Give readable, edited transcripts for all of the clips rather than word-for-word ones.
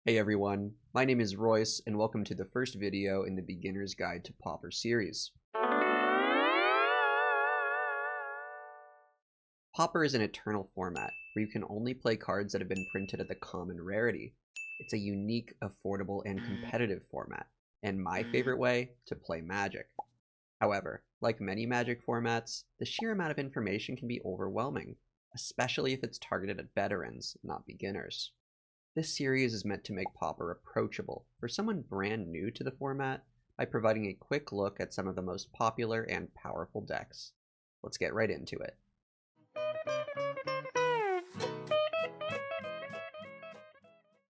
Hey everyone, my name is Royce and welcome to the first video in the Beginner's Guide to Pauper series. Pauper is an eternal format where you can only play cards that have been printed at the common rarity. It's a unique, affordable, and competitive format, and my favorite way to play Magic. However, like many Magic formats, the sheer amount of information can be overwhelming, especially if it's targeted at veterans, not beginners. This series is meant to make Pauper approachable for someone brand new to the format by providing a quick look at some of the most popular and powerful decks. Let's get right into it.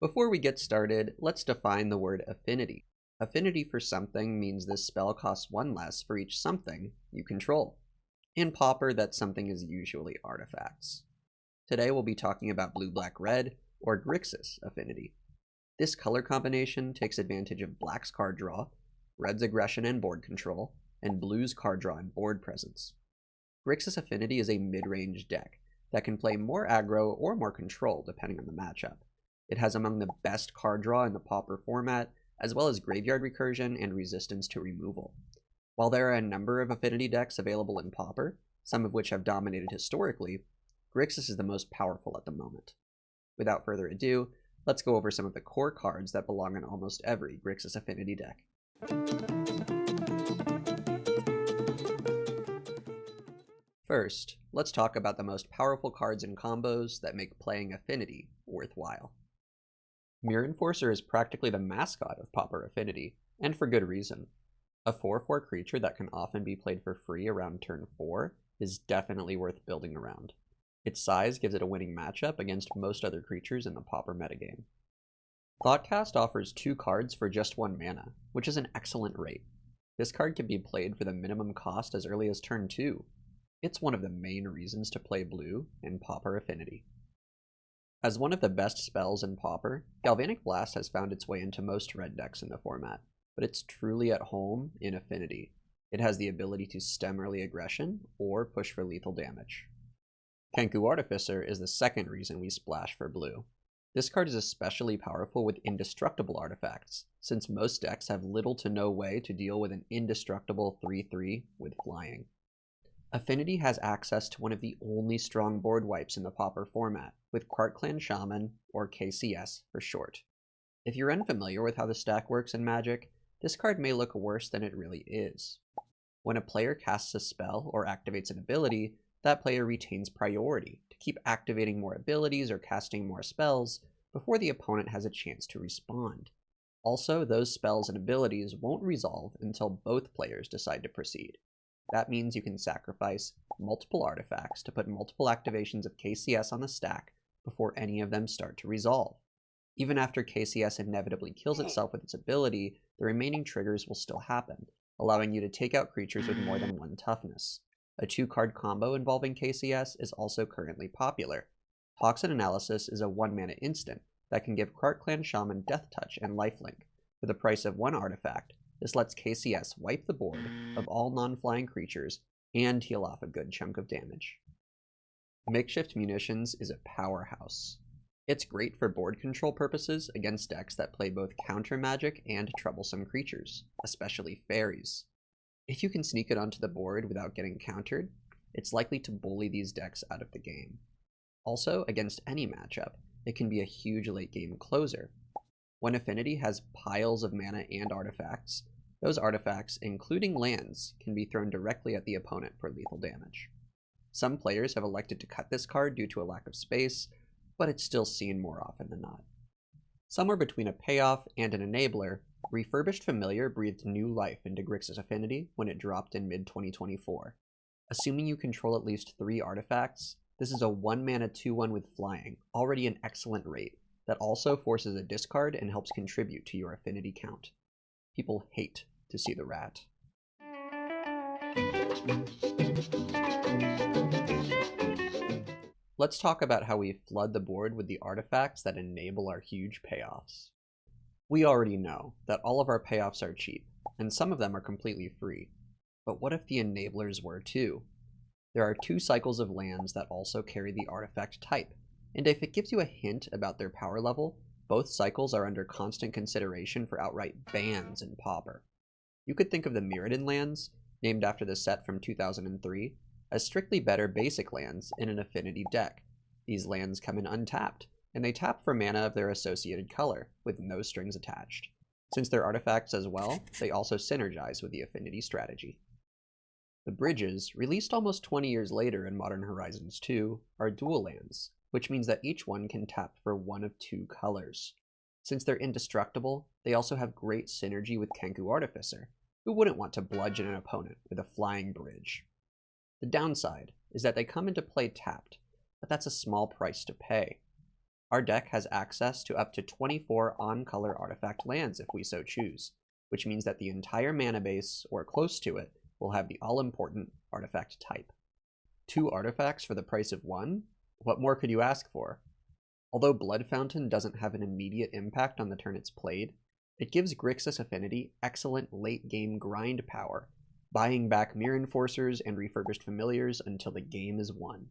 Before we get started, let's define the word affinity. Affinity for something means this spell costs one less for each something you control. In Pauper, that something is usually artifacts. Today we'll be talking about blue-black-red, or Grixis Affinity. This color combination takes advantage of black's card draw, red's aggression and board control, and blue's card draw and board presence. Grixis Affinity is a mid-range deck that can play more aggro or more control depending on the matchup. It has among the best card draw in the Pauper format, as well as graveyard recursion and resistance to removal. While there are a number of Affinity decks available in Pauper, some of which have dominated historically, Grixis is the most powerful at the moment. Without further ado, let's go over some of the core cards that belong in almost every Grixis Affinity deck. First, let's talk about the most powerful cards and combos that make playing Affinity worthwhile. Mirror Enforcer is practically the mascot of Pauper Affinity, and for good reason. A 4/4 creature that can often be played for free around turn 4 is definitely worth building around. Its size gives it a winning matchup against most other creatures in the Pauper metagame. Thoughtcast offers 2 cards for just 1 mana, which is an excellent rate. This card can be played for the minimum cost as early as turn 2. It's one of the main reasons to play blue in Pauper Affinity. As one of the best spells in Pauper, Galvanic Blast has found its way into most red decks in the format, but it's truly at home in Affinity. It has the ability to stem early aggression or push for lethal damage. Kenku Artificer is the second reason we splash for blue. This card is especially powerful with indestructible artifacts, since most decks have little to no way to deal with an indestructible 3/3 with flying. Affinity has access to one of the only strong board wipes in the Pauper format, with Krark-Clan Shaman, or KCS for short. If you're unfamiliar with how the stack works in Magic, this card may look worse than it really is. When a player casts a spell or activates an ability, that player retains priority to keep activating more abilities or casting more spells before the opponent has a chance to respond. Also, those spells and abilities won't resolve until both players decide to proceed. That means you can sacrifice multiple artifacts to put multiple activations of KCS on the stack before any of them start to resolve. Even after KCS inevitably kills itself with its ability, the remaining triggers will still happen, allowing you to take out creatures with more than 1 toughness. A 2-card combo involving KCS is also currently popular. Toxin Analysis is a 1-mana instant that can give Krark-Clan Shaman Death Touch and Lifelink. For the price of 1 artifact, this lets KCS wipe the board of all non-flying creatures and heal off a good chunk of damage. Makeshift Munitions is a powerhouse. It's great for board control purposes against decks that play both counter magic and troublesome creatures, especially fairies. If you can sneak it onto the board without getting countered, it's likely to bully these decks out of the game. Also, against any matchup, it can be a huge late-game closer. When Affinity has piles of mana and artifacts, those artifacts, including lands, can be thrown directly at the opponent for lethal damage. Some players have elected to cut this card due to a lack of space, but it's still seen more often than not. Somewhere between a payoff and an enabler, Refurbished Familiar breathed new life into Grixis Affinity when it dropped in mid-2024. Assuming you control at least 3 artifacts, this is a 1-mana 2/1 with flying, already an excellent rate, that also forces a discard and helps contribute to your Affinity count. People hate to see the rat. Let's talk about how we flood the board with the artifacts that enable our huge payoffs. We already know that all of our payoffs are cheap, and some of them are completely free. But what if the enablers were too? There are 2 cycles of lands that also carry the artifact type, and if it gives you a hint about their power level, Both cycles are under constant consideration for outright bans in Pauper. You could think of the Mirrodin lands, named after the set from 2003, as strictly better basic lands in an Affinity deck. These lands come in untapped, and they tap for mana of their associated color, with no strings attached. Since they're artifacts as well, they also synergize with the Affinity strategy. The Bridges, released almost 20 years later in Modern Horizons 2, are dual lands, which means that each one can tap for one of two colors. Since they're indestructible, they also have great synergy with Kenku Artificer, who wouldn't want to bludgeon an opponent with a flying bridge. The downside is that they come into play tapped, but that's a small price to pay. Our deck has access to up to 24 on-color artifact lands if we so choose, which means that the entire mana base, or close to it, will have the all-important artifact type. 2 artifacts for the price of 1? What more could you ask for? Although Blood Fountain doesn't have an immediate impact on the turn it's played, it gives Grixis Affinity excellent late-game grind power, buying back Mirror Enforcers and Refurbished Familiars until the game is won.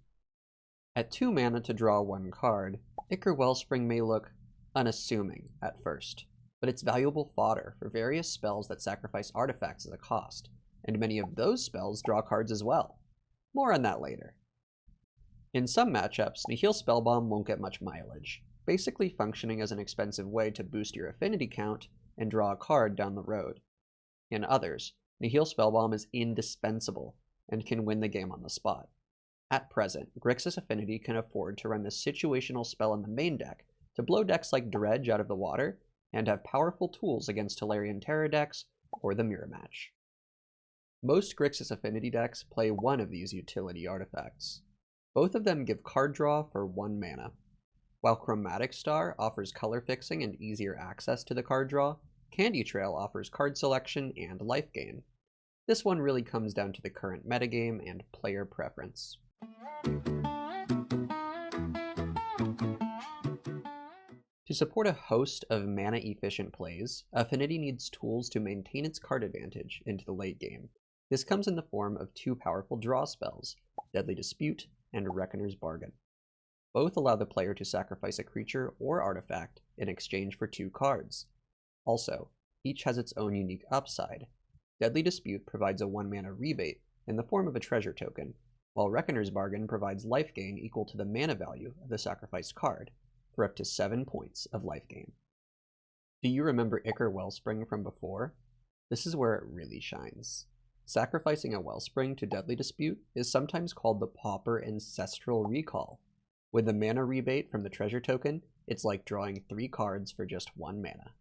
At 2 mana to draw 1 card, Ichor Wellspring may look unassuming at first, but it's valuable fodder for various spells that sacrifice artifacts as a cost, and many of those spells draw cards as well. More on that later. In some matchups, Nihil Spellbomb won't get much mileage, basically functioning as an expensive way to boost your affinity count and draw a card down the road. In others, Nihil Spellbomb is indispensable and can win the game on the spot. At present, Grixis Affinity can afford to run the situational spell in the main deck to blow decks like Dredge out of the water and have powerful tools against Tolarian Terror decks or the Mirror Match. Most Grixis Affinity decks play one of these utility artifacts. Both of them give card draw for 1 mana. While Chromatic Star offers color fixing and easier access to the card draw, Candy Trail offers card selection and life gain. This one really comes down to the current metagame and player preference. To support a host of mana-efficient plays, Affinity needs tools to maintain its card advantage into the late game. This comes in the form of 2 powerful draw spells, Deadly Dispute and Reckoner's Bargain. Both allow the player to sacrifice a creature or artifact in exchange for 2 cards. Also, each has its own unique upside. Deadly Dispute provides a 1 mana rebate in the form of a treasure token, while Reckoner's Bargain provides life gain equal to the mana value of the sacrificed card, for up to 7 points of life gain. Do you remember Ichor Wellspring from before? This is where it really shines. Sacrificing a Wellspring to Deadly Dispute is sometimes called the Pauper Ancestral Recall. With the mana rebate from the treasure token, it's like drawing 3 cards for just 1 mana.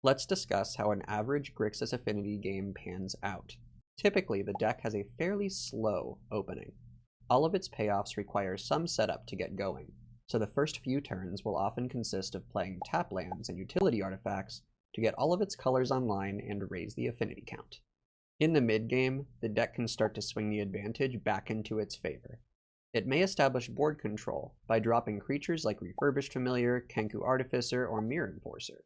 Let's discuss how an average Grixis Affinity game pans out. Typically, the deck has a fairly slow opening. All of its payoffs require some setup to get going, so the first few turns will often consist of playing tap lands and utility artifacts to get all of its colors online and raise the affinity count. In the mid-game, the deck can start to swing the advantage back into its favor. It may establish board control by dropping creatures like Refurbished Familiar, Kenku Artificer, or Mirror Enforcer,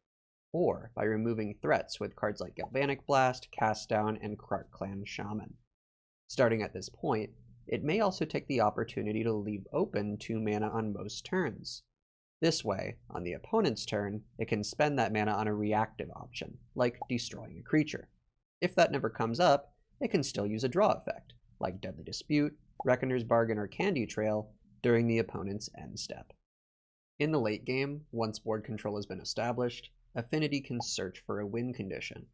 or by removing threats with cards like Galvanic Blast, Cast Down, and Krark-Clan Shaman. Starting at this point, it may also take the opportunity to leave open 2 mana on most turns. This way, on the opponent's turn, it can spend that mana on a reactive option, like destroying a creature. If that never comes up, it can still use a draw effect, like Deadly Dispute, Reckoner's Bargain, or Candy Trail, during the opponent's end step. In the late game, once board control has been established, Affinity can search for a win condition.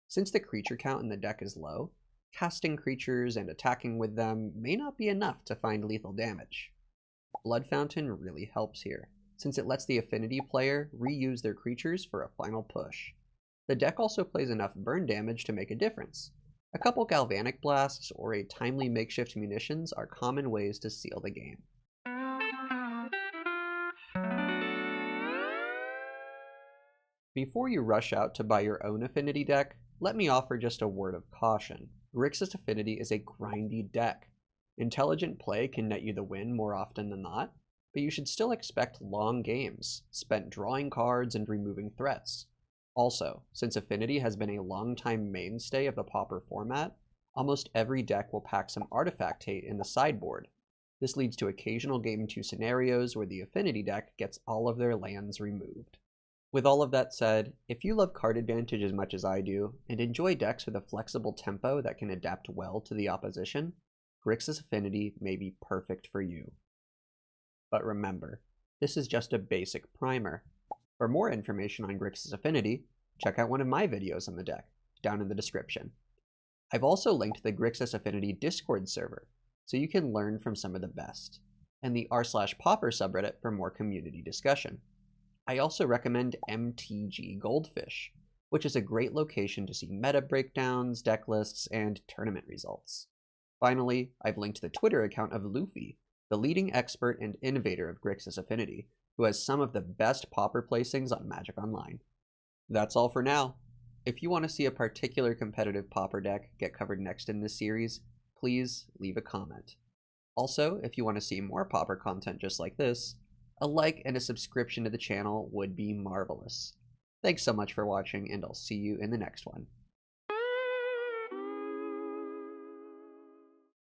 Since the creature count in the deck is low, casting creatures and attacking with them may not be enough to find lethal damage. Blood Fountain really helps here, since it lets the Affinity player reuse their creatures for a final push. The deck also plays enough burn damage to make a difference. A couple Galvanic Blasts or a timely makeshift munitions are common ways to seal the game. Before you rush out to buy your own Affinity deck, let me offer just a word of caution. Grixis Affinity is a grindy deck. Intelligent play can net you the win more often than not, but you should still expect long games, spent drawing cards and removing threats. Also, since Affinity has been a long-time mainstay of the Pauper format, almost every deck will pack some artifact hate in the sideboard. This leads to occasional Game 2 scenarios where the Affinity deck gets all of their lands removed. With all of that said, if you love card advantage as much as I do, and enjoy decks with a flexible tempo that can adapt well to the opposition, Grixis Affinity may be perfect for you. But remember, this is just a basic primer. For more information on Grixis Affinity, check out one of my videos on the deck, down in the description. I've also linked the Grixis Affinity Discord server, so you can learn from some of the best, and the r/Pauper subreddit for more community discussion. I also recommend MTG Goldfish, which is a great location to see meta breakdowns, deck lists, and tournament results. Finally, I've linked the Twitter account of Luffy, the leading expert and innovator of Grixis Affinity, who has some of the best Pauper placings on Magic Online. That's all for now. If you want to see a particular competitive Pauper deck get covered next in this series, please leave a comment. Also, if you want to see more Pauper content just like this, a like and a subscription to the channel would be marvelous. Thanks so much for watching, and I'll see you in the next one.